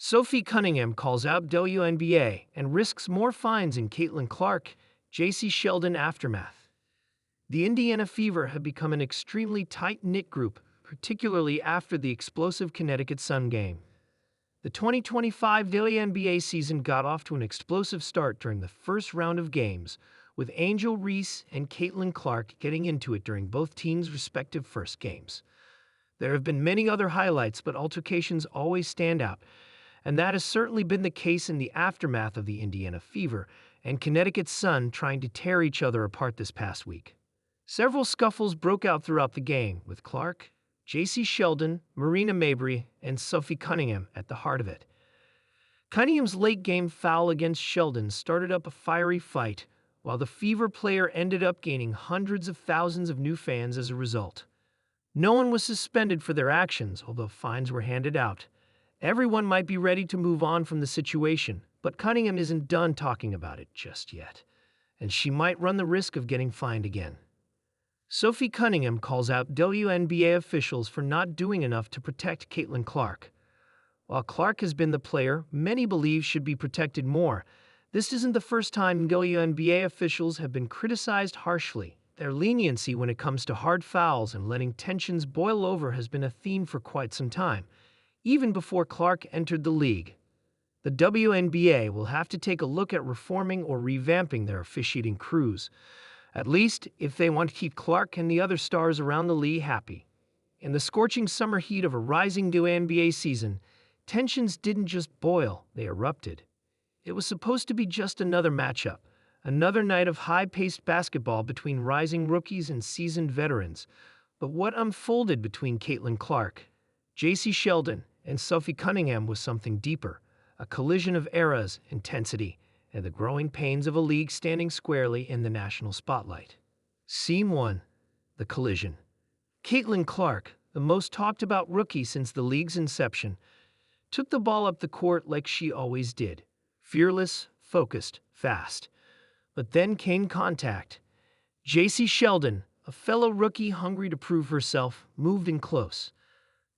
Sophie Cunningham calls out WNBA and risks more fines in Caitlin Clark, Jacy Sheldon aftermath. The Indiana Fever have become an extremely tight-knit group, particularly after the explosive Connecticut Sun game. The 2025 WNBA season got off to an explosive start during the first round of games, with Angel Reese and Caitlin Clark getting into it during both teams' respective first games. There have been many other highlights, but altercations always stand out, and that has certainly been the case in the aftermath of the Indiana Fever and Connecticut Sun trying to tear each other apart this past week. Several scuffles broke out throughout the game, with Clark, Jacy Sheldon, Marina Mabrey, and Sophie Cunningham at the heart of it. Cunningham's late-game foul against Sheldon started up a fiery fight, while the Fever player ended up gaining hundreds of thousands of new fans as a result. No one was suspended for their actions, although fines were handed out. Everyone might be ready to move on from the situation, but Cunningham isn't done talking about it just yet, and she might run the risk of getting fined again. Sophie Cunningham calls out WNBA officials for not doing enough to protect Caitlin Clark. While Clark has been the player many believe should be protected more, this isn't the first time WNBA officials have been criticized harshly. Their leniency when it comes to hard fouls and letting tensions boil over has been a theme for quite some time, even before Clark entered the league. The WNBA will have to take a look at reforming or revamping their officiating crews, at least if they want to keep Clark and the other stars around the league happy. In the scorching summer heat of a rising WNBA season, tensions didn't just boil, they erupted. It was supposed to be just another matchup, another night of high-paced basketball between rising rookies and seasoned veterans. But what unfolded between Caitlin Clark, Jacy Sheldon, and Sophie Cunningham was something deeper, a collision of eras, intensity, and the growing pains of a league standing squarely in the national spotlight. Scene 1. The collision. Caitlin Clark, the most talked-about rookie since the league's inception, took the ball up the court like she always did. Fearless, focused, fast. But then came contact. Jacy Sheldon, a fellow rookie hungry to prove herself, moved in close.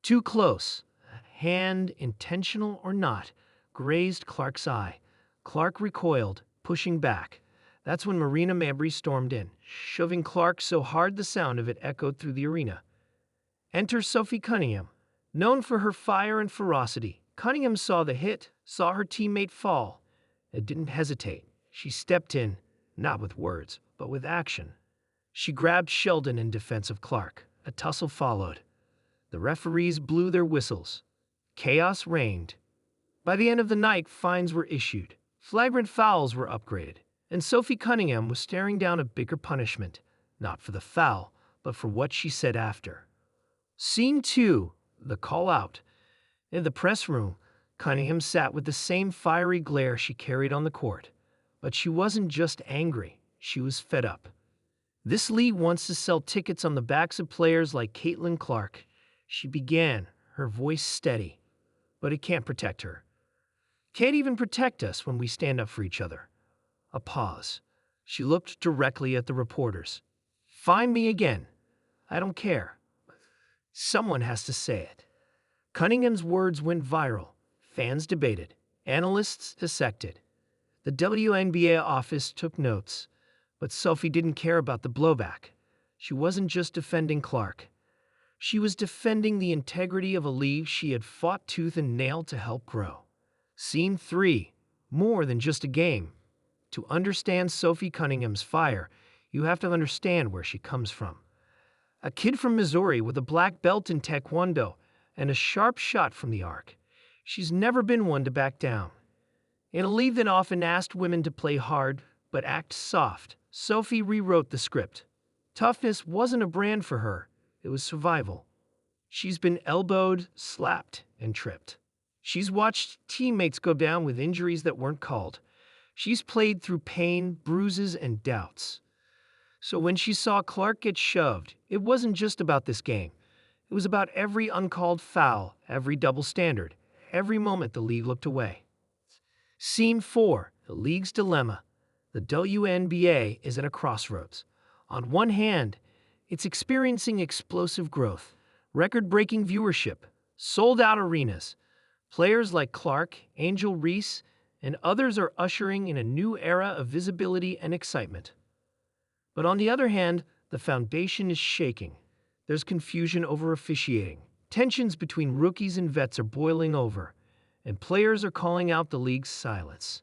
Too close. A hand, intentional or not, grazed Clark's eye. Clark recoiled, pushing back. That's when Marina Mabrey stormed in, shoving Clark so hard the sound of it echoed through the arena. Enter Sophie Cunningham. Known for her fire and ferocity, Cunningham saw the hit, saw her teammate fall, and didn't hesitate. She stepped in, not with words, but with action. She grabbed Sheldon in defense of Clark. A tussle followed. The referees blew their whistles. Chaos reigned. By the end of the night, fines were issued. Flagrant fouls were upgraded, and Sophie Cunningham was staring down a bigger punishment, not for the foul, but for what she said after. Scene 2. The call-out. In the press room, Cunningham sat with the same fiery glare she carried on the court. But she wasn't just angry, she was fed up. This league wants to sell tickets on the backs of players like Caitlin Clark. She began, her voice steady. But it can't protect her. Can't even protect us when we stand up for each other. A pause. She looked directly at the reporters. Find me again. I don't care. Someone has to say it. Cunningham's words went viral. Fans debated. Analysts dissected. The WNBA office took notes. But Sophie didn't care about the blowback. She wasn't just defending Clark. She was defending the integrity of a league she had fought tooth and nail to help grow. Scene 3. More than just a game. To understand Sophie Cunningham's fire, you have to understand where she comes from. A kid from Missouri with a black belt in Taekwondo and a sharp shot from the arc. She's never been one to back down. In a league that often asked women to play hard but act soft, Sophie rewrote the script. Toughness wasn't a brand for her. It was survival. She's been elbowed, slapped, and tripped. She's watched teammates go down with injuries that weren't called. She's played through pain, bruises, and doubts. So when she saw Clark get shoved, it wasn't just about this game. It was about every uncalled foul, every double standard, every moment the league looked away. Scene 4. The league's dilemma. The WNBA is at a crossroads. On one hand, it's experiencing explosive growth, record-breaking viewership, sold-out arenas. Players like Clark, Angel Reese, and others are ushering in a new era of visibility and excitement. But on the other hand, the foundation is shaking. There's confusion over officiating. Tensions between rookies and vets are boiling over, and players are calling out the league's silence.